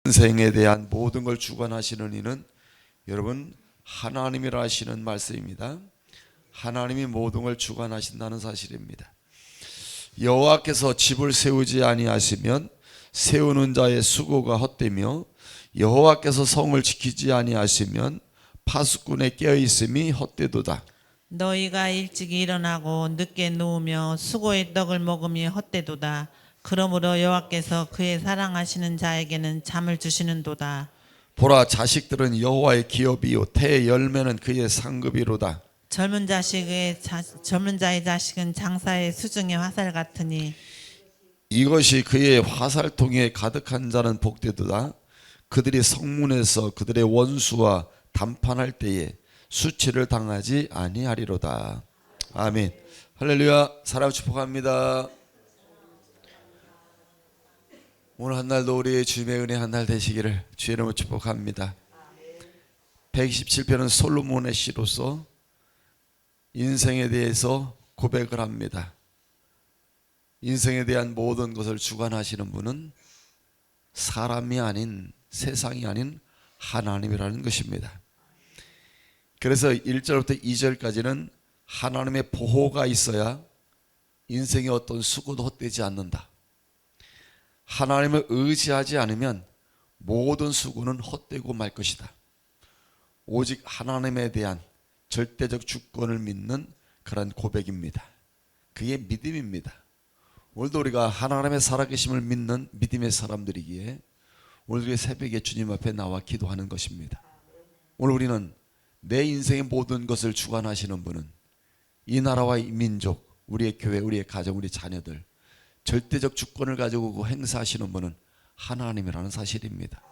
인생에 대한 모든 걸 주관하시는 이는 여러분 하나님이라 하시는 말씀입니다. 하나님이 모든 걸 주관하신다는 사실입니다. 여호와께서 집을 세우지 아니하시면 세우는 자의 수고가 헛되며 여호와께서 성을 지키지 아니하시면 파수꾼의 깨어 있음이 헛되도다. 너희가 일찍 일어나고 늦게 누우며 수고의 떡을 먹음이 헛되도다. 그러므로 여호와께서 그의 사랑하시는 자에게는 잠을 주시는도다. 보라, 자식들은 여호와의 기업이요 태의 열매는 그의 상급이로다. 젊은 자의 자식은 장사의 수중의 화살 같으니 이것이 그의 화살통에 가득한 자는 복되도다. 그들이 성문에서 그들의 원수와 담판할 때에 수치를 당하지 아니하리로다. 아멘. 할렐루야. 사랑 축복합니다. 오늘 한 날도 우리의 주님의 은혜 한 날 되시기를 주의 이름으로 축복합니다. 127편은 솔로몬의 시로서 인생에 대해서 고백을 합니다. 인생에 대한 모든 것을 주관하시는 분은 사람이 아닌, 세상이 아닌 하나님이라는 것입니다. 그래서 1절부터 2절까지는 하나님의 보호가 있어야 인생의 어떤 수고도 헛되지 않는다. 하나님을 의지하지 않으면 모든 수고는 헛되고 말 것이다. 오직 하나님에 대한 절대적 주권을 믿는 그런 고백입니다. 그게 믿음입니다. 오늘도 우리가 하나님의 살아계심을 믿는 믿음의 사람들이기에 오늘 새벽에 주님 앞에 나와 기도하는 것입니다. 오늘 우리는 내 인생의 모든 것을 주관하시는 분은 이 나라와 이 민족, 우리의 교회, 우리의 가정, 우리 자녀들 절대적 주권을 가지고 행사하시는 분은 하나님이라는 사실입니다.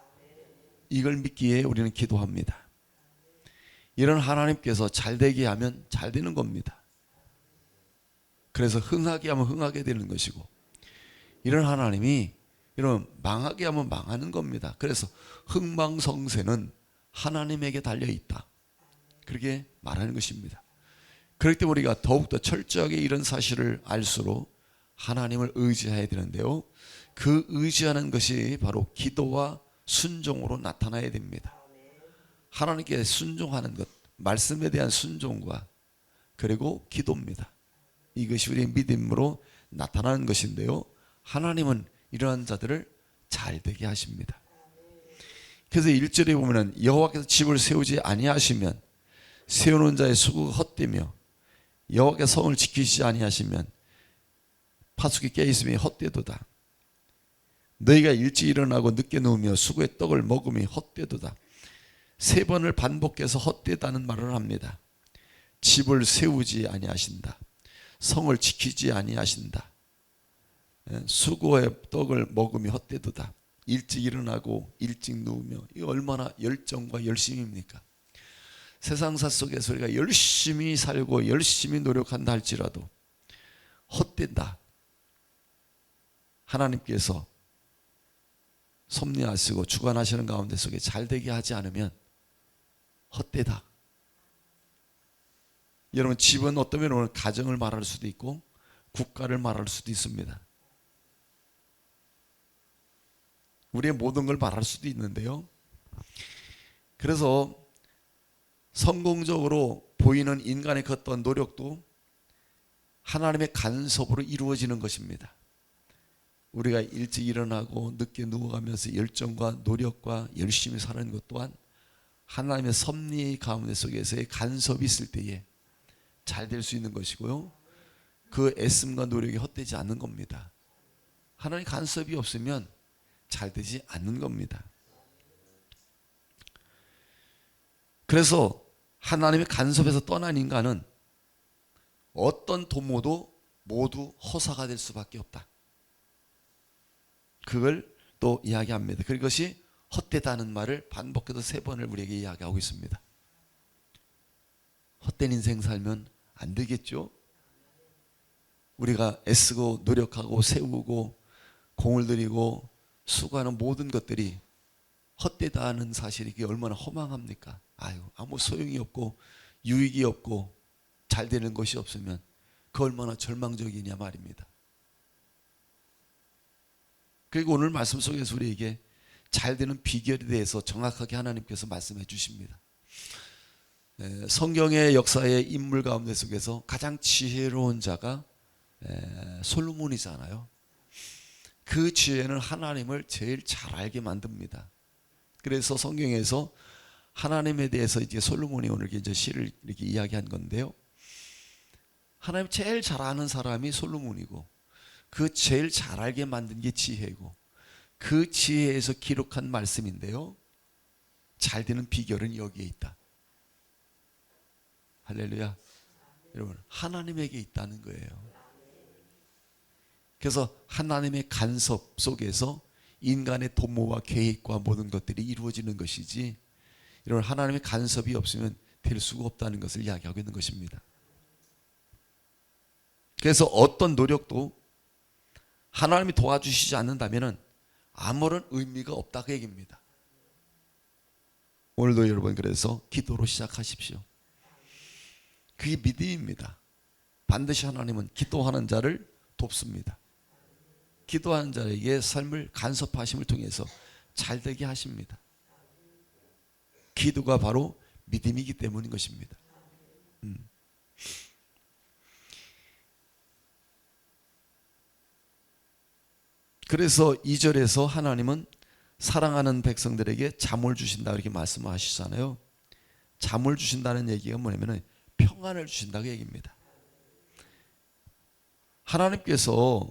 이걸 믿기에 우리는 기도합니다. 이런 하나님께서 잘되게 하면 잘 되는 겁니다. 그래서 흥하게 하면 흥하게 되는 것이고, 이런 하나님이 이런 망하게 하면 망하는 겁니다. 그래서 흥망성쇠는 하나님에게 달려있다, 그렇게 말하는 것입니다. 그렇기 때문에 우리가 더욱더 철저하게 이런 사실을 알수록 하나님을 의지해야 되는데요, 그 의지하는 것이 바로 기도와 순종으로 나타나야 됩니다. 하나님께 순종하는 것, 말씀에 대한 순종과 그리고 기도입니다. 이것이 우리의 믿음으로 나타나는 것인데요, 하나님은 이러한 자들을 잘되게 하십니다. 그래서 1절에 보면 여호와께서 집을 세우지 아니하시면 세우는 자의 수고가 헛되며 여호와께서 성을 지키시지 아니하시면 파수꾼이 깨어있음이 헛되도다. 너희가 일찍 일어나고 늦게 누우며 수고의 떡을 먹음이 헛되도다. 세 번을 반복해서 헛되다는 말을 합니다. 집을 세우지 아니하신다, 성을 지키지 아니하신다, 수고의 떡을 먹음이 헛되도다, 일찍 일어나고 일찍 누우며, 이 얼마나 열정과 열심입니까? 세상사 속에서 우리가 열심히 살고 열심히 노력한다 할지라도 헛된다. 하나님께서 섭리하시고 주관하시는 가운데 속에 잘되게 하지 않으면 헛되다. 여러분, 집은 어떠면 오늘 가정을 말할 수도 있고 국가를 말할 수도 있습니다. 우리의 모든 걸 말할 수도 있는데요, 그래서 성공적으로 보이는 인간의 그 어떤 노력도 하나님의 간섭으로 이루어지는 것입니다. 우리가 일찍 일어나고 늦게 누워가면서 열정과 노력과 열심히 사는 것 또한 하나님의 섭리 가운데 속에서의 간섭이 있을 때에 잘 될 수 있는 것이고요, 그 애씀과 노력이 헛되지 않는 겁니다. 하나님 간섭이 없으면 잘 되지 않는 겁니다. 그래서 하나님의 간섭에서 떠난 인간은 어떤 도모도 모두 허사가 될 수밖에 없다. 그걸 또 이야기합니다. 그것이 헛되다는 말을 반복해서 3번을 우리에게 이야기하고 있습니다. 헛된 인생 살면 안 되겠죠? 우리가 애쓰고 노력하고 세우고 공을 들이고 수고하는 모든 것들이 헛되다는 사실이 얼마나 허망합니까? 아무 소용이 없고 유익이 없고 잘 되는 것이 없으면 그 얼마나 절망적이냐 말입니다. 그리고 오늘 말씀 속에서 우리에게 잘 되는 비결에 대해서 정확하게 하나님께서 말씀해 주십니다. 성경의 역사의 인물 가운데 속에서 가장 지혜로운 자가 솔로몬이잖아요. 그 지혜는 하나님을 제일 잘 알게 만듭니다. 그래서 성경에서 하나님에 대해서 이제 솔로몬이 오늘 이제 시를 이렇게 이야기한 건데요. 하나님 제일 잘 아는 사람이 솔로몬이고, 그 제일 잘 알게 만든 게 지혜고, 그 지혜에서 기록한 말씀인데요. 잘 되는 비결은 여기에 있다. 할렐루야. 여러분, 하나님에게 있다는 거예요. 그래서 하나님의 간섭 속에서 인간의 도모와 계획과 모든 것들이 이루어지는 것이지, 이런 하나님의 간섭이 없으면 될 수가 없다는 것을 이야기하고 있는 것입니다. 그래서 어떤 노력도 하나님이 도와주시지 않는다면 아무런 의미가 없다, 그 얘기입니다. 오늘도 여러분, 그래서 기도로 시작하십시오. 그게 믿음입니다. 반드시 하나님은 기도하는 자를 돕습니다. 기도하는 자에게 삶을 간섭하심을 통해서 잘되게 하십니다. 기도가 바로 믿음이기 때문인 것입니다. 그래서 2절에서 하나님은 사랑하는 백성들에게 잠을 주신다 이렇게 말씀하시잖아요. 잠을 주신다는 얘기가 뭐냐면 평안을 주신다고 얘기입니다. 하나님께서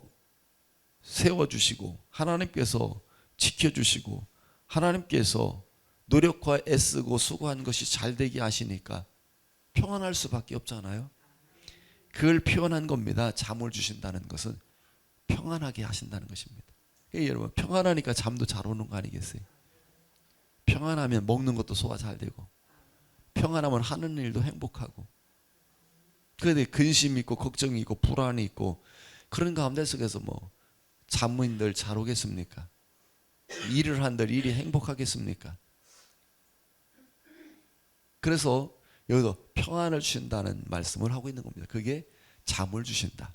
세워주시고, 하나님께서 지켜주시고, 하나님께서 노력과 애쓰고 수고한 것이 잘되게 하시니까 평안할 수밖에 없잖아요. 그걸 표현한 겁니다. 잠을 주신다는 것은 평안하게 하신다는 것입니다. 여러분, 평안하니까 잠도 잘 오는 거 아니겠어요? 평안하면 먹는 것도 소화 잘 되고, 평안하면 하는 일도 행복하고. 그런데 근심이 있고 걱정이 있고 불안이 있고 그런 가운데 속에서 뭐 잠은들 잘 오겠습니까? 일을 한들 일이 행복하겠습니까? 그래서 여기서 평안을 주신다는 말씀을 하고 있는 겁니다. 그게 잠을 주신다.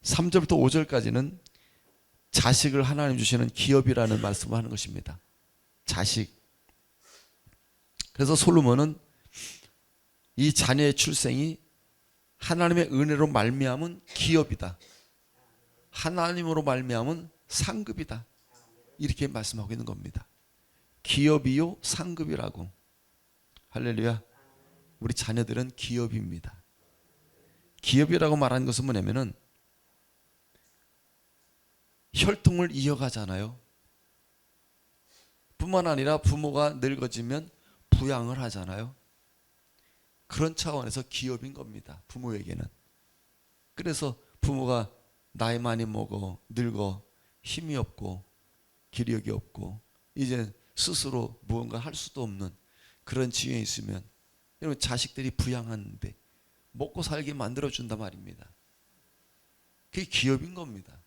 3절부터 5절까지는 자식을 하나님 주시는 기업이라는 말씀을 하는 것입니다. 자식. 그래서 솔로몬은 이 자녀의 출생이 하나님의 은혜로 말미암은 기업이다. 하나님으로 말미암은 상급이다. 이렇게 말씀하고 있는 겁니다. 기업이요 상급이라고. 할렐루야. 우리 자녀들은 기업입니다. 기업이라고 말하는 것은 뭐냐면은 혈통을 이어가잖아요. 뿐만 아니라 부모가 늙어지면 부양을 하잖아요. 그런 차원에서 기업인 겁니다. 부모에게는. 그래서 부모가 나이 많이 먹어 늙어 힘이 없고 기력이 없고 이제 스스로 무언가 할 수도 없는 그런 지경에 있으면 여러분, 자식들이 부양하는데 먹고 살게 만들어준단 말입니다. 그게 기업인 겁니다.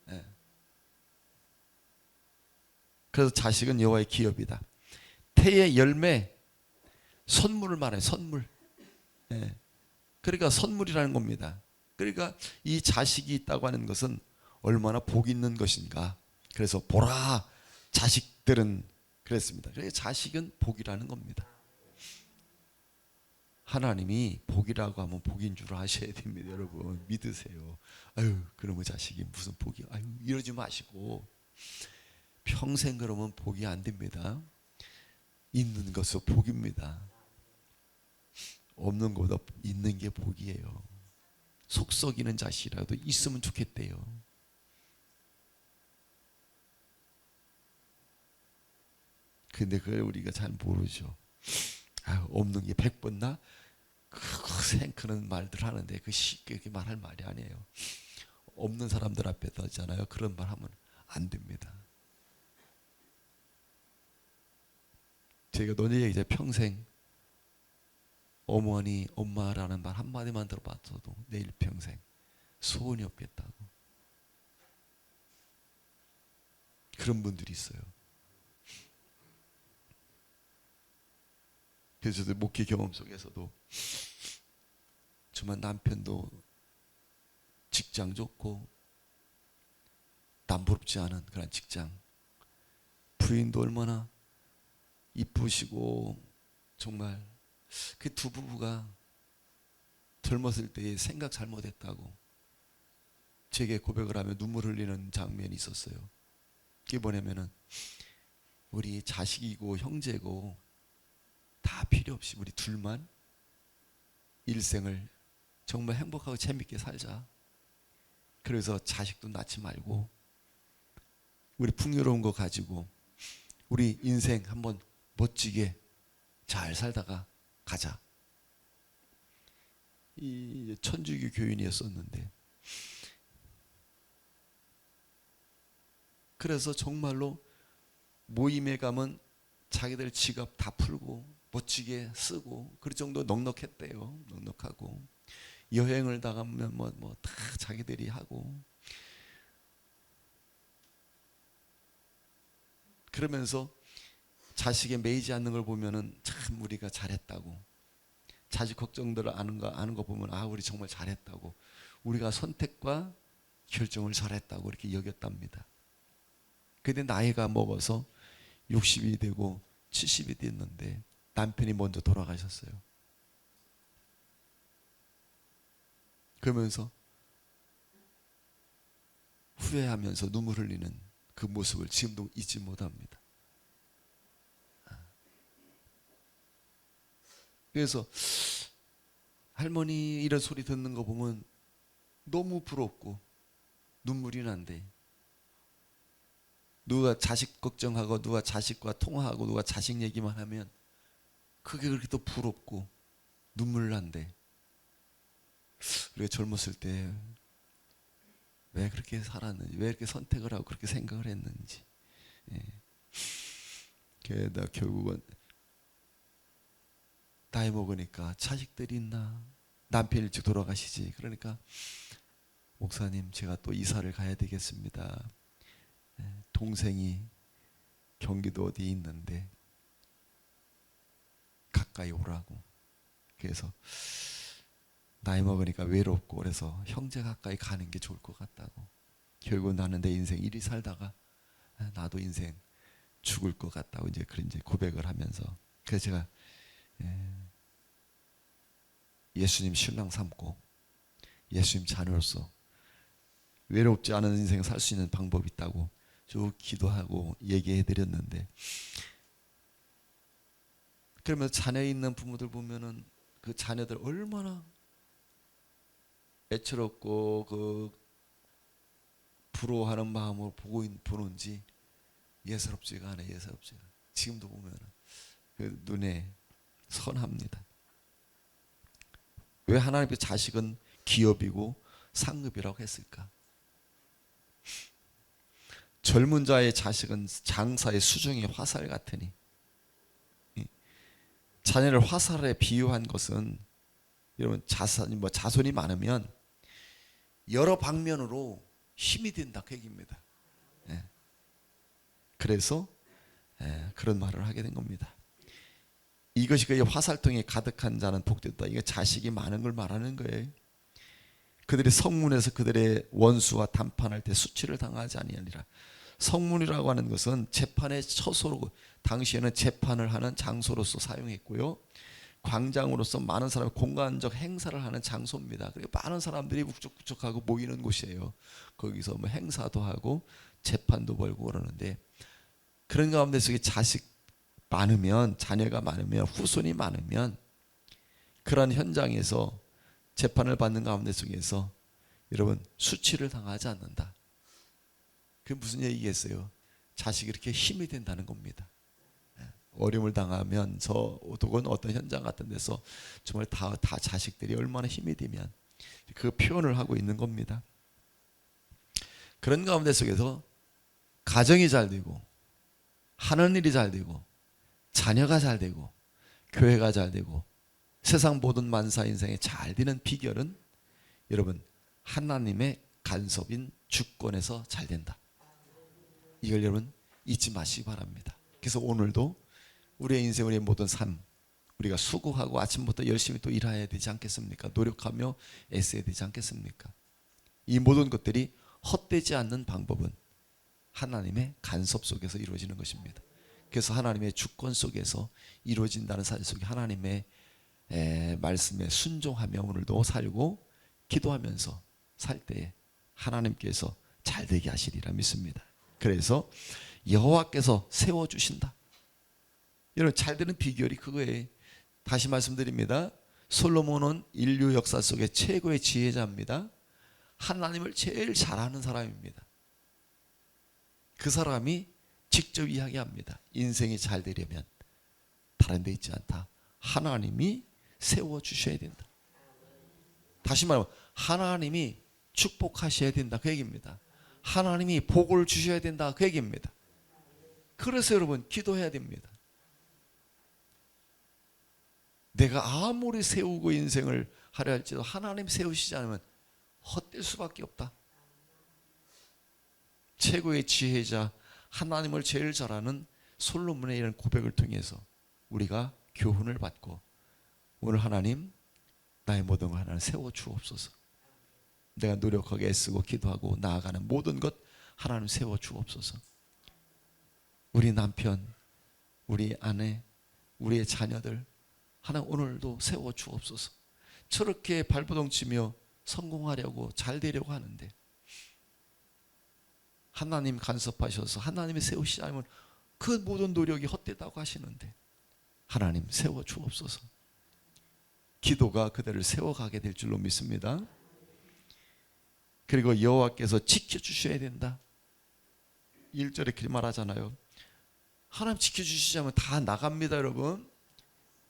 네. 그래서 자식은 여호와의 기업이다. 태의 열매, 선물을 말해요. 선물. 네. 그러니까 선물이라는 겁니다. 그러니까 이 자식이 있다고 하는 것은 얼마나 복 있는 것인가. 그래서 보라, 자식들은 그랬습니다. 그래서 자식은 복이라는 겁니다. 하나님이 복이라고 하면 복인 줄 아셔야 됩니다. 여러분, 믿으세요. 아유, 그러면 자식이 무슨 복이야. 아유, 이러지 마시고 평생 그러면 복이 안 됩니다. 있는 것은 복입니다. 없는 것보다 있는 게 복이에요. 속 썩이는 자식이라도 있으면 좋겠대요. 근데 그걸 우리가 잘 모르죠. 없는 게 100번 나? 그런 말들 하는데 그렇게 말할 말이 아니에요. 없는 사람들 앞에서 하잖아요. 그런 말 하면 안 됩니다. 제가 너네 이제 평생 어머니, 엄마라는 말 한마디만 들어봤어도 내일 평생 소원이 없겠다고. 그런 분들이 있어요. 그래서 저도 목회 경험 속에서도 정말 남편도 직장 좋고 남부럽지 않은 그런 직장, 부인도 얼마나 이쁘시고 정말 그 두 부부가 젊었을 때에 생각 잘못했다고 제게 고백을 하며 눈물 흘리는 장면이 있었어요. 그게 뭐냐면은 우리 자식이고 형제고 다 필요 없이 우리 둘만 일생을 정말 행복하고 재밌게 살자. 그래서 자식도 낳지 말고 우리 풍요로운 거 가지고 우리 인생 한번 멋지게 잘 살다가 가자. 이 천주교 교인이었었는데, 그래서 정말로 모임에 가면 자기들 지갑 다 풀고 멋지게 쓰고 그럴 정도 넉넉했대요. 넉넉하고 여행을 나가면 뭐 다 자기들이 하고, 그러면서 자식에 매이지 않는 걸 보면은 참 우리가 잘했다고, 자식 걱정들을 아는 거 보면 아 우리 정말 잘했다고, 우리가 선택과 결정을 잘했다고 이렇게 여겼답니다. 근데 나이가 먹어서 60이 되고 70이 됐는데 남편이 먼저 돌아가셨어요. 그러면서 후회하면서 눈물 흘리는 그 모습을 지금도 잊지 못합니다. 그래서 할머니 이런 소리 듣는 거 보면 너무 부럽고 눈물이 난대. 누가 자식 걱정하고 누가 자식과 통화하고 누가 자식 얘기만 하면 그게 그렇게 또 부럽고 눈물 난대. 우리가 젊었을 때 왜 그렇게 살았는지, 왜 이렇게 선택을 하고 그렇게 생각을 했는지. 게다가 결국은 나이 먹으니까 자식들이 있나, 남편 일찍 돌아가시지. 그러니까 목사님 제가 또 이사를 가야 되겠습니다. 동생이 경기도 어디에 있는데 가까이 오라고. 그래서 나이 먹으니까 외롭고 그래서 형제 가까이 가는 게 좋을 것 같다고. 결국 나는 내 인생 이리 살다가 나도 인생 죽을 것 같다고 이제 고백을 하면서, 그래서 제가 예수님 신랑 삼고 예수님 자녀로서 외롭지 않은 인생 살 수 있는 방법이 있다고 쭉 기도하고 얘기해 드렸는데, 그러면 자녀 있는 부모들 보면은 그 자녀들 얼마나 애처롭고 그 부러워하는 마음으로 보는지 예사롭지가 않아요. 예사롭지가. 지금도 보면은 그 눈에 선합니다. 왜 하나님의 자식은 기업이고 상급이라고 했을까? 젊은 자의 자식은 장사의 수중의 화살 같으니, 자녀를 화살에 비유한 것은 여러분 자손이 많으면 여러 방면으로 힘이 된다 그 얘기입니다. 그래서 그런 말을 하게 된 겁니다. 이것이 그의 화살통에 가득한 자는 복되다. 이게 자식이 많은 걸 말하는 거예요. 그들이 성문에서 그들의 원수와 담판할 때 수치를 당하지 아니하리라. 성문이라고 하는 것은 재판의 처소로, 당시에는 재판을 하는 장소로서 사용했고요, 광장으로서 많은 사람이 공간적 행사를 하는 장소입니다. 그리고 많은 사람들이 북적북적하고 모이는 곳이에요. 거기서 뭐 행사도 하고 재판도 벌고 그러는데, 그런 가운데 속에 자식 많으면, 자녀가 많으면, 후손이 많으면 그런 현장에서 재판을 받는 가운데 속에서 여러분 수치를 당하지 않는다. 그게 무슨 얘기겠어요? 자식이 이렇게 힘이 된다는 겁니다. 어려움을 당하면서 혹은 어떤 현장 같은 데서 정말 다 자식들이 얼마나 힘이 되면 그 표현을 하고 있는 겁니다. 그런 가운데 속에서 가정이 잘 되고 하는 일이 잘 되고 자녀가 잘 되고 교회가 잘 되고 세상 모든 만사 인생에 잘 되는 비결은 여러분 하나님의 간섭인 주권에서 잘 된다. 이걸 여러분 잊지 마시기 바랍니다. 그래서 오늘도 우리의 인생, 우리의 모든 삶, 우리가 수고하고 아침부터 열심히 또 일해야 되지 않겠습니까? 노력하며 애써야 되지 않겠습니까? 이 모든 것들이 헛되지 않는 방법은 하나님의 간섭 속에서 이루어지는 것입니다. 그래서 하나님의 주권 속에서 이루어진다는 사실 속에 하나님의 말씀에 순종하며 오늘도 살고 기도하면서 살 때에 하나님께서 잘되게 하시리라 믿습니다. 그래서 여호와께서 세워주신다. 여러분 잘되는 비결이 그거예요. 다시 말씀드립니다. 솔로몬은 인류 역사 속에 최고의 지혜자입니다. 하나님을 제일 잘 아는 사람입니다. 그 사람이 직접 이야기합니다. 인생이 잘 되려면 다른 데 있지 않다. 하나님이 세워주셔야 된다. 다시 말하면 하나님이 축복하셔야 된다. 그 얘기입니다. 하나님이 복을 주셔야 된다. 그 얘기입니다. 그래서 여러분 기도해야 됩니다. 내가 아무리 세우고 인생을 하려 할지라도 하나님 세우시지 않으면 헛될 수밖에 없다. 최고의 지혜자 하나님을 제일 잘 아는 솔로몬의 이런 고백을 통해서 우리가 교훈을 받고 오늘 하나님 나의 모든 걸 하나님 세워주옵소서. 내가 노력하게 애쓰고 기도하고 나아가는 모든 것 하나님 세워주옵소서. 우리 남편, 우리 아내, 우리의 자녀들 하나님 오늘도 세워주옵소서. 저렇게 발버둥 치며 성공하려고 잘 되려고 하는데 하나님 간섭하셔서 하나님이 세우시지 않으면 그 모든 노력이 헛되다고 하시는데 하나님 세워주옵소서. 기도가 그들을 세워가게 될 줄로 믿습니다. 그리고 여호와께서 지켜주셔야 된다. 1절에 그렇게 말하잖아요. 하나님 지켜주시자면 다 나갑니다. 여러분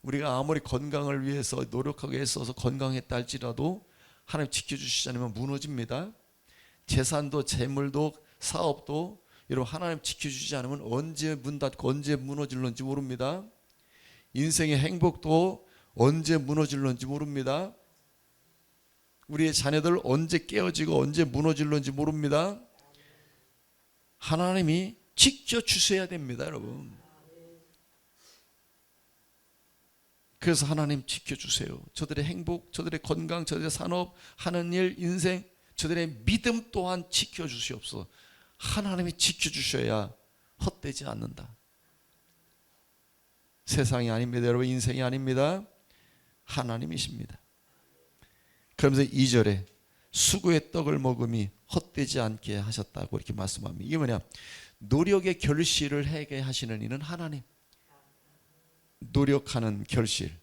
우리가 아무리 건강을 위해서 노력하게 애써서 건강했다 할지라도 하나님 지켜주시지 않으면 무너집니다. 재산도 재물도 사업도 여러분 하나님 지켜주지 않으면 언제 문 닫고 언제 무너질는지 모릅니다. 인생의 행복도 언제 무너질는지 모릅니다. 우리의 자녀들 언제 깨어지고 언제 무너질는지 모릅니다. 하나님이 지켜주셔야 됩니다. 여러분 그래서 하나님 지켜주세요. 저들의 행복, 저들의 건강, 저들의 산업, 하는 일, 인생, 저들의 믿음 또한 지켜주시옵소서. 하나님이 지켜주셔야 헛되지 않는다. 세상이 아닙니다. 여러분 인생이 아닙니다. 하나님이십니다. 그러면서 2절에 수고의 떡을 먹음이 헛되지 않게 하셨다고 이렇게 말씀합니다. 이게 뭐냐? 노력의 결실을 하게 하시는 이는 하나님. 노력하는 결실,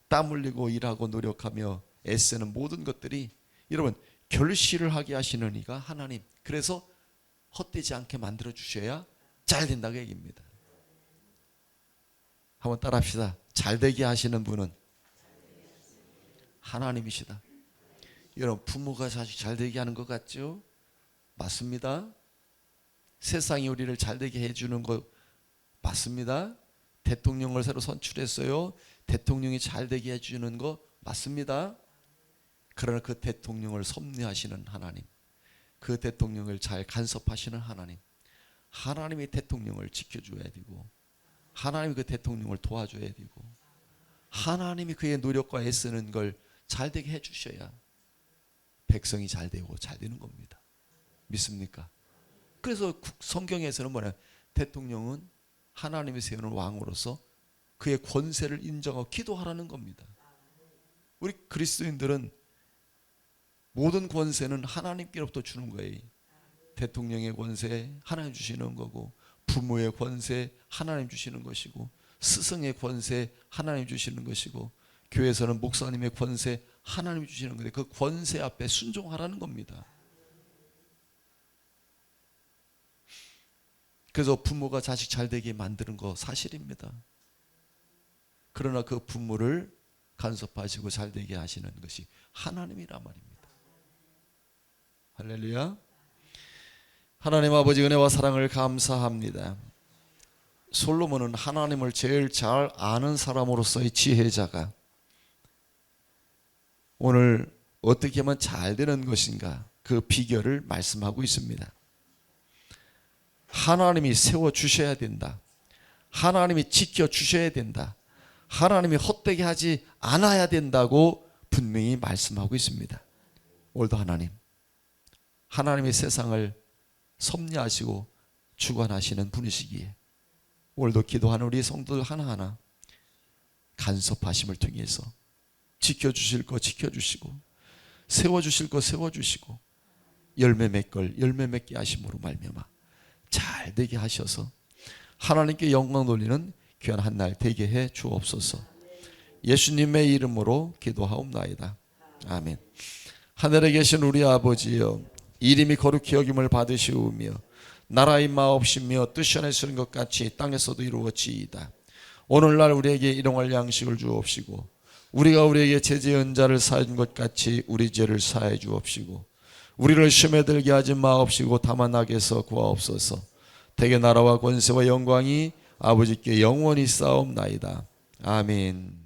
땀 흘리고 일하고 노력하며 애쓰는 모든 것들이 여러분 결실을 하게 하시는 이가 하나님. 그래서 헛되지 않게 만들어 주셔야 잘 된다고 얘기입니다. 한번 따라 합시다. 잘 되게 하시는 분은 하나님이시다. 여러분 부모가 자식 잘 되게 하는 것 같죠? 맞습니다. 세상이 우리를 잘 되게 해주는 것 맞습니다. 대통령을 새로 선출했어요. 대통령이 잘 되게 해주는 거 맞습니다. 그러나 그 대통령을 섭리하시는 하나님, 그 대통령을 잘 간섭하시는 하나님, 하나님이 대통령을 지켜줘야 되고 하나님이 그 대통령을 도와줘야 되고 하나님이 그의 노력과 애쓰는 걸 잘 되게 해주셔야 백성이 잘 되고 잘 되는 겁니다. 믿습니까? 그래서 성경에서는 뭐냐? 대통령은 하나님이 세우는 왕으로서 그의 권세를 인정하고 기도하라는 겁니다. 우리 그리스도인들은 모든 권세는 하나님께로부터 주는 거예요. 대통령의 권세 하나님 주시는 거고 부모의 권세 하나님 주시는 것이고 스승의 권세 하나님 주시는 것이고 교회에서는 목사님의 권세 하나님 주시는 건데 그 권세 앞에 순종하라는 겁니다. 그래서 부모가 자식 잘 되게 만드는 거 사실입니다. 그러나 그 부모를 간섭하시고 잘 되게 하시는 것이 하나님이란 말입니다. 할렐루야. 하나님 아버지 은혜와 사랑을 감사합니다. 솔로몬은 하나님을 제일 잘 아는 사람으로서의 지혜자가 오늘 어떻게 하면 잘 되는 것인가 그 비결을 말씀하고 있습니다. 하나님이 세워주셔야 된다. 하나님이 지켜주셔야 된다. 하나님이 헛되게 하지 않아야 된다고 분명히 말씀하고 있습니다. 오늘도 하나님이 세상을 섭리하시고 주관하시는 분이시기에 오늘도 기도하는 우리 성도들 하나하나 간섭하심을 통해서 지켜주실 거 지켜주시고 세워주실 거 세워주시고 열매 맺게 하심으로 말미암아 잘 되게 하셔서 하나님께 영광 돌리는 귀한 한 날 되게 해 주옵소서. 예수님의 이름으로 기도하옵나이다. 아멘. 하늘에 계신 우리 아버지여, 이름이 거룩히 여김을 받으시오며 나라의 마옵시며 뜻이 하늘에서는 것 같이 땅에서도 이루어지이다. 오늘날 우리에게 일용할 양식을 주옵시고 우리가 우리에게 죄지은 자를 사해준 것 같이 우리 죄를 사해 주옵시고 우리를 시험에 들게 하지 마옵시고 다만 악에서 구하옵소서. 대개 나라와 권세와 영광이 아버지께 영원히 쌓옵나이다. 아멘.